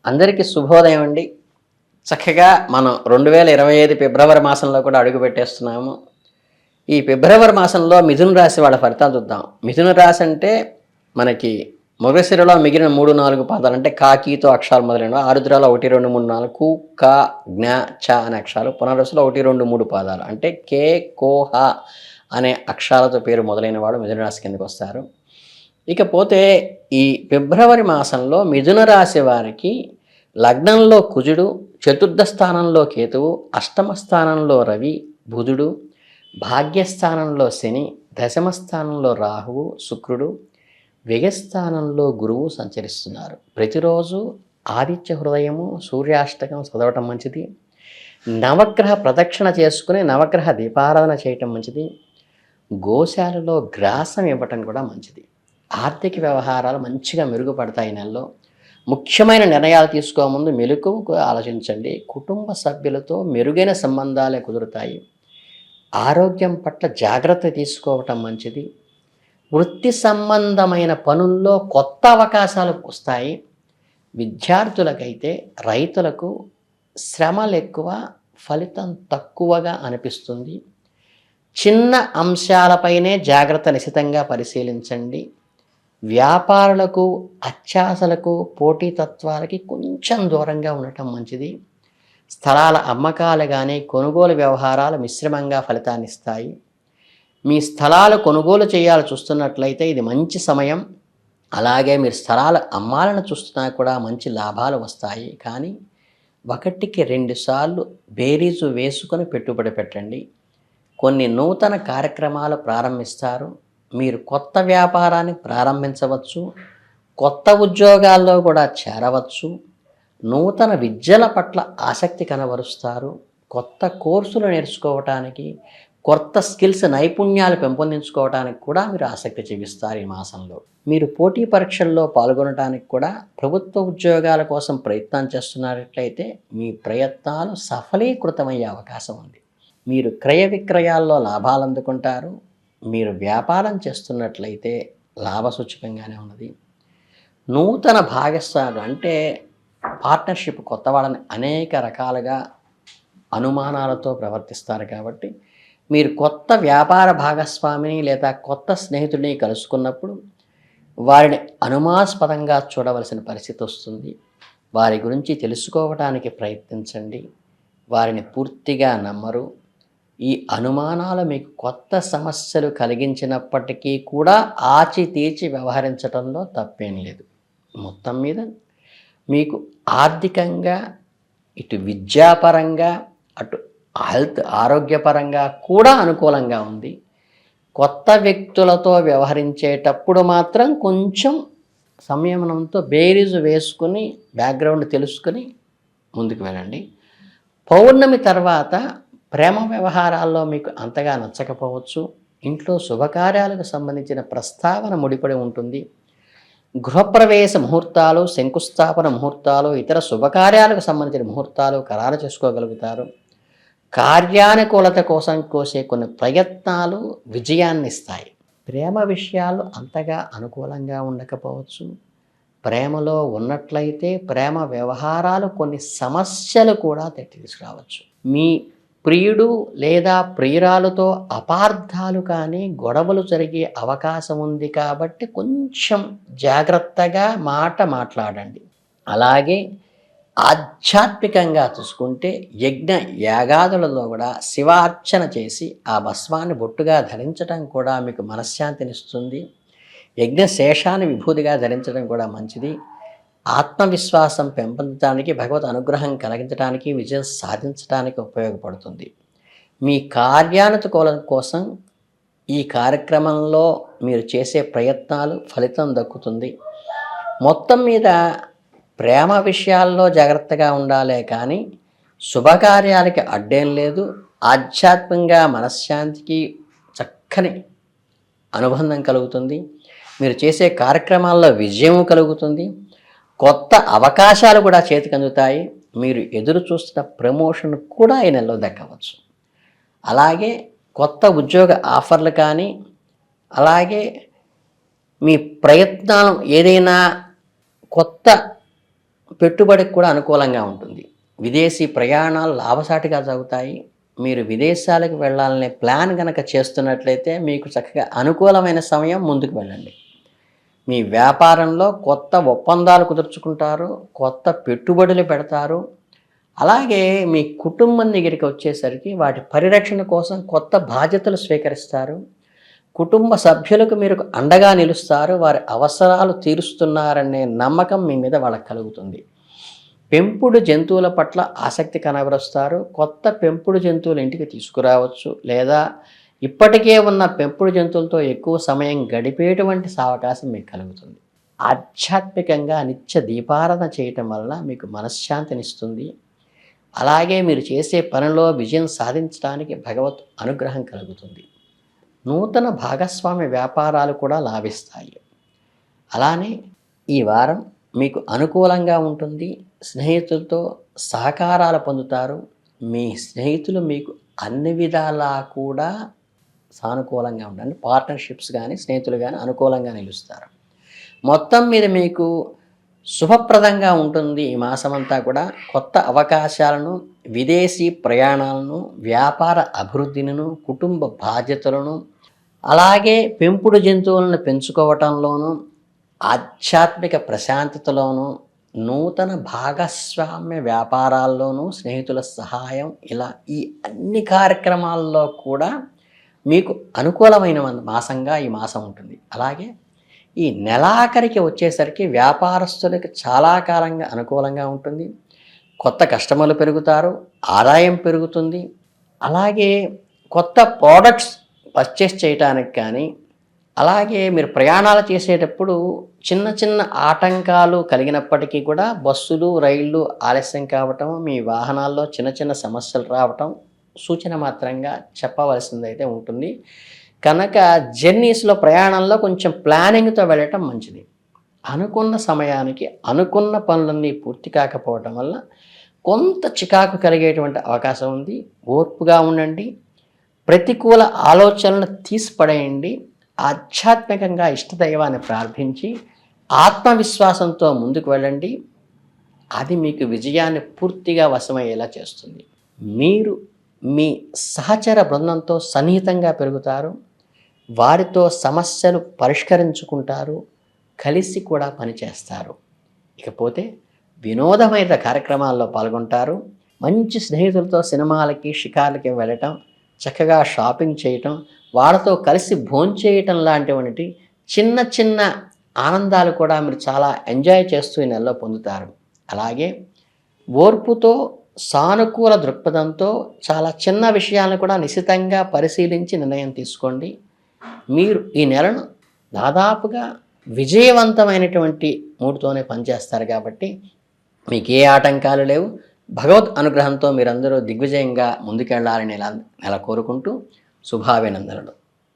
అందరికీ శుభోదయం అండి. చక్కగా మనం 2025 ఫిబ్రవరి మాసంలో కూడా అడుగు పెట్టేస్తున్నాము. ఈ ఫిబ్రవరి మాసంలో మిథున రాశి వాళ్ళ ఫలితాలు చూద్దాం. మిథున రాశి అంటే మనకి మృగశిరలో మిగిలిన 3, 4 పాదాలు అంటే కాకితో అక్షరాలు మొదలైనవి. ఆరుద్రలో 1, 2, 3, 4 కు, క, జ్ఞ, చ అనే అక్షరాలు. పునర్వసులో 1, 2, 3 పాదాలు అంటే కే, కో, హ అనే అక్షరాలతో పేరు మొదలైన వాడు మిథున రాశి కిందకి వస్తారు. ఇకపోతే ఈ ఫిబ్రవరి మాసంలో మిథున రాశి వారికి లగ్నంలో కుజుడు, చతుర్థ స్థానంలో కేతువు, అష్టమ స్థానంలో రవి, బుధుడు, భాగ్యస్థానంలో శని, దశమ స్థానంలో రాహువు, శుక్రుడు, వ్యయస్థానంలో గురువు సంచరిస్తున్నారు. ప్రతిరోజు ఆదిత్య హృదయము, సూర్యాష్టకం చదవటం మంచిది. నవగ్రహ ప్రదక్షిణ చేసుకుని నవగ్రహ దీపారాధన చేయటం మంచిది. గోశాలలో గ్రాసం ఇవ్వటం కూడా మంచిది. ఆర్థిక వ్యవహారాలు మంచిగా మెరుగుపడతాయి. నెలలో ముఖ్యమైన నిర్ణయాలు తీసుకోముందు మెలకువగా ఆలోచించండి. కుటుంబ సభ్యులతో మెరుగైన సంబంధాలే కుదురుతాయి. ఆరోగ్యం పట్ల జాగ్రత్త తీసుకోవటం మంచిది. వృత్తి సంబంధమైన పనుల్లో కొత్త అవకాశాలు వస్తాయి. విద్యార్థులకైతే రైతులకు శ్రమలు ఎక్కువ, ఫలితం తక్కువగా అనిపిస్తుంది. చిన్న అంశాలపైనే జాగ్రత్త నిశితంగా పరిశీలించండి. వ్యాపారులకు, అత్యాశలకు, పోటీతత్వాలకి కొంచెం దూరంగా ఉండటం మంచిది. స్థలాల అమ్మకాలు కానీ కొనుగోలు వ్యవహారాలు మిశ్రమంగా ఫలితాన్ని ఇస్తాయి. మీ స్థలాలు కొనుగోలు చేయాలని చూస్తున్నట్లయితే ఇది మంచి సమయం. అలాగే మీరు స్థలాలు అమ్మాలని చూస్తున్నా కూడా మంచి లాభాలు వస్తాయి. కానీ 1కి 2 సార్లు బేరీజు వేసుకొని పెట్టుబడి పెట్టండి. కొన్ని నూతన కార్యక్రమాలు ప్రారంభిస్తారు. మీరు కొత్త వ్యాపారాన్ని ప్రారంభించవచ్చు. కొత్త ఉద్యోగాల్లో కూడా చేరవచ్చు. నూతన విద్యల పట్ల ఆసక్తి కనబరుస్తారు. కొత్త కోర్సులు నేర్చుకోవటానికి, కొత్త స్కిల్స్, నైపుణ్యాలు పెంపొందించుకోవడానికి కూడా మీరు ఆసక్తి చూపిస్తారు. ఈ మాసంలో మీరు పోటీ పరీక్షల్లో పాల్గొనడానికి కూడా, ప్రభుత్వ ఉద్యోగాల కోసం ప్రయత్నం చేస్తున్నట్లయితే మీ ప్రయత్నాలు సఫలీకృతమయ్యే అవకాశం ఉంది. మీరు క్రయ విక్రయాల్లో లాభాలు అందుకుంటారు. మీరు వ్యాపారం చేస్తున్నట్లయితే లాభసూచకంగానే ఉన్నది. నూతన భాగస్వాములు అంటే పార్ట్నర్షిప్, కొత్త వాళ్ళని అనేక రకాలుగా అనుమానాలతో ప్రవర్తిస్తారు. కాబట్టి మీరు కొత్త వ్యాపార భాగస్వామిని లేదా కొత్త స్నేహితుడిని కలుసుకున్నప్పుడు వారిని అనుమానాస్పదంగా చూడవలసిన పరిస్థితి వస్తుంది. వారి గురించి తెలుసుకోవడానికి ప్రయత్నించండి. వారిని పూర్తిగా నమ్మరు. ఈ అనుమానాలు మీకు కొత్త సమస్యలు కలిగించినప్పటికీ కూడా ఆచితీచి వ్యవహరించడంలో తప్పేం లేదు. మొత్తం మీద మీకు ఆర్థికంగా, ఇటు విద్యాపరంగా, అటు హెల్త్ ఆరోగ్యపరంగా కూడా అనుకూలంగా ఉంది. కొత్త వ్యక్తులతో వ్యవహరించేటప్పుడు మాత్రం కొంచెం సంయమనంతో బేరీజు వేసుకుని, బ్యాక్గ్రౌండ్ తెలుసుకుని ముందుకు వెళ్ళండి. పౌర్ణమి తర్వాత ప్రేమ వ్యవహారాల్లో మీకు అంతగా నచ్చకపోవచ్చు. ఇంట్లో శుభకార్యాలకు సంబంధించిన ప్రస్తావన ముడిపడి ఉంటుంది. గృహప్రవేశ ముహూర్తాలు, శంకుస్థాపన ముహూర్తాలు, ఇతర శుభకార్యాలకు సంబంధించిన ముహూర్తాలు ఖరారు చేసుకోగలుగుతారు. కార్యానుకూలత కోసం కోసే కొన్ని ప్రయత్నాలు విజయాన్ని ఇస్తాయి. ప్రేమ విషయాలు అంతగా అనుకూలంగా ఉండకపోవచ్చు. ప్రేమలో ఉన్నట్లయితే ప్రేమ వ్యవహారాలు కొన్ని సమస్యలు కూడా తీసుకురావచ్చు. మీ ప్రియుడు లేదా ప్రియురాలతో అపార్థాలు కానీ గొడవలు జరిగే అవకాశం ఉంది. కాబట్టి కొంచెం జాగ్రత్తగా మాట్లాడండి. అలాగే ఆధ్యాత్మికంగా చూసుకుంటే యజ్ఞ యాగాదులలో కూడా శివార్చన చేసి ఆ భస్మాన్ని బొట్టుగా ధరించడం కూడా మీకు మనశ్శాంతినిస్తుంది. యజ్ఞశేషాన్ని విభూతిగా ధరించడం కూడా మంచిది. ఆత్మవిశ్వాసం పెంపొందడానికి, భగవత్ అనుగ్రహం కలిగించడానికి, విజయం సాధించడానికి ఉపయోగపడుతుంది. మీ కార్యానుకూలత కోసం ఈ కార్యక్రమంలో మీరు చేసే ప్రయత్నాలు ఫలితం దక్కుతుంది. మొత్తం మీద ప్రేమ విషయాల్లో జాగ్రత్తగా ఉండాలే కానీ శుభకార్యాలకి అడ్డేం లేదు. ఆధ్యాత్మికంగా మనశ్శాంతికి చక్కని అనుబంధం కలుగుతుంది. మీరు చేసే కార్యక్రమాల్లో విజయం కలుగుతుంది. కొత్త అవకాశాలు కూడా చేతికి అందుతాయి. మీరు ఎదురు చూస్తున్న ప్రమోషన్ కూడా ఈ నెలలో దక్కవచ్చు. అలాగే కొత్త ఉద్యోగ ఆఫర్లు కానీ, అలాగే మీ ప్రయత్నాలు ఏదైనా కొత్త పెట్టుబడికి కూడా అనుకూలంగా ఉంటుంది. విదేశీ ప్రయాణాలు లాభసాటిగా సాగుతాయి. మీరు విదేశాలకు వెళ్ళాలనే ప్లాన్ గనక చేస్తున్నట్లయితే మీకు చక్కగా అనుకూలమైన సమయం, ముందుకు వెళ్ళండి. మీ వ్యాపారంలో కొత్త ఒప్పందాలు కుదుర్చుకుంటారు, కొత్త పెట్టుబడులు పెడతారు. అలాగే మీ కుటుంబం దగ్గరికి వచ్చేసరికి వాటి పరిరక్షణ కోసం కొత్త బాధ్యతలు స్వీకరిస్తారు. కుటుంబ సభ్యులకు మీరు అండగా నిలుస్తారు. వారి అవసరాలు తీరుస్తున్నారనే నమ్మకం మీ మీద వాళ్ళకి కలుగుతుంది. పెంపుడు జంతువుల పట్ల ఆసక్తి కనబరుస్తారు. కొత్త పెంపుడు జంతువులు ఇంటికి తీసుకురావచ్చు, లేదా ఇప్పటికే ఉన్న పెంపుడు జంతువులతో ఎక్కువ సమయం గడిపేటువంటి అవకాశం మీకు కలుగుతుంది. ఆధ్యాత్మికంగా నిత్య దీపారాధన చేయటం వలన మీకు మనశ్శాంతినిస్తుంది. అలాగే మీరు చేసే పనిలో విజయం సాధించడానికి భగవత్ అనుగ్రహం కలుగుతుంది. నూతన భాగస్వామ్య వ్యాపారాలు కూడా లాభిస్తాయి. అలానే ఈ వారం మీకు అనుకూలంగా ఉంటుంది. స్నేహితులతో సహకారాలు పొందుతారు. మీ స్నేహితులు మీకు అన్ని విధాలా కూడా సానుకూలంగా ఉండండి. పార్ట్నర్షిప్స్ కానీ స్నేహితులు కానీ అనుకూలంగా నిలుస్తారు. మొత్తం మీద మీకు శుభప్రదంగా ఉంటుంది. ఈ మాసమంతా కూడా కొత్త అవకాశాలను, విదేశీ ప్రయాణాలను, వ్యాపార అభివృద్ధిని, కుటుంబ బాధ్యతలను, అలాగే పెంపుడు జంతువులను పెంచుకోవటంలోనూ, ఆధ్యాత్మిక ప్రశాంతతలోనూ, నూతన భాగస్వామ్య వ్యాపారాల్లోనూ, స్నేహితుల సహాయం, ఇలా ఈ అన్ని కార్యక్రమాల్లో కూడా మీకు అనుకూలమైన మాసంగా ఈ మాసం ఉంటుంది. అలాగే ఈ నెలాఖరికి వచ్చేసరికి వ్యాపారస్తులకి చాలా కాలంగా అనుకూలంగా ఉంటుంది. కొత్త కస్టమర్లు పెరుగుతారు, ఆదాయం పెరుగుతుంది. అలాగే కొత్త ప్రోడక్ట్స్ పర్చేస్ చేయటానికి కానీ, అలాగే మీరు ప్రయాణాలు చేసేటప్పుడు చిన్న చిన్న ఆటంకాలు కలిగినప్పటికీ కూడా బస్సులు, రైళ్ళు ఆలస్యం కావటం, మీ వాహనాల్లో చిన్న చిన్న సమస్యలు రావటం సూచన మాత్రంగా చెప్పవలసిందైతే ఉంటుంది. కనుక జర్నీస్లో, ప్రయాణంలో కొంచెం ప్లానింగ్తో వెళ్ళటం మంచిది. అనుకున్న సమయానికి అనుకున్న పనులన్నీ పూర్తి కాకపోవటం వల్ల కొంత చికాకు కలిగేటువంటి అవకాశం ఉంది. ఓర్పుగా ఉండండి. ప్రతికూల ఆలోచనలను తీసిపడేయండి. ఆధ్యాత్మికంగా ఇష్టదైవాన్ని ప్రార్థించి ఆత్మవిశ్వాసంతో ముందుకు వెళ్ళండి. అది మీకు విజయాన్ని పూర్తిగా వశమయ్యేలా చేస్తుంది. మీరు మీ సహచర బృందంతో సన్నిహితంగా పెరుగుతారు. వారితో సమస్యలు పరిష్కరించుకుంటారు. కలిసి కూడా పనిచేస్తారు. ఇకపోతే వినోదమైన కార్యక్రమాల్లో పాల్గొంటారు. మంచి స్నేహితులతో సినిమాలకి, షికార్లకి వెళ్ళటం, చక్కగా షాపింగ్ చేయటం, వాళ్ళతో కలిసి భోంచేయటం లాంటివంటి చిన్న చిన్న ఆనందాలు కూడా మీరు చాలా ఎంజాయ్ చేస్తూ ఈ నెలలో పొందుతారు. అలాగే ఓర్పుతో, సానుకూల దృక్పథంతో చాలా చిన్న విషయాలను కూడా నిశితంగా పరిశీలించి నిర్ణయం తీసుకోండి. మీరు ఈ నెలను దాదాపుగా విజయవంతమైనటువంటి మూడుతోనే పనిచేస్తారు కాబట్టి మీకు ఏ ఆటంకాలు లేవు. భగవద్ అనుగ్రహంతో మీరందరూ దిగ్విజయంగా ముందుకెళ్లాలని నెల కోరుకుంటూ శుభాభినందనలు.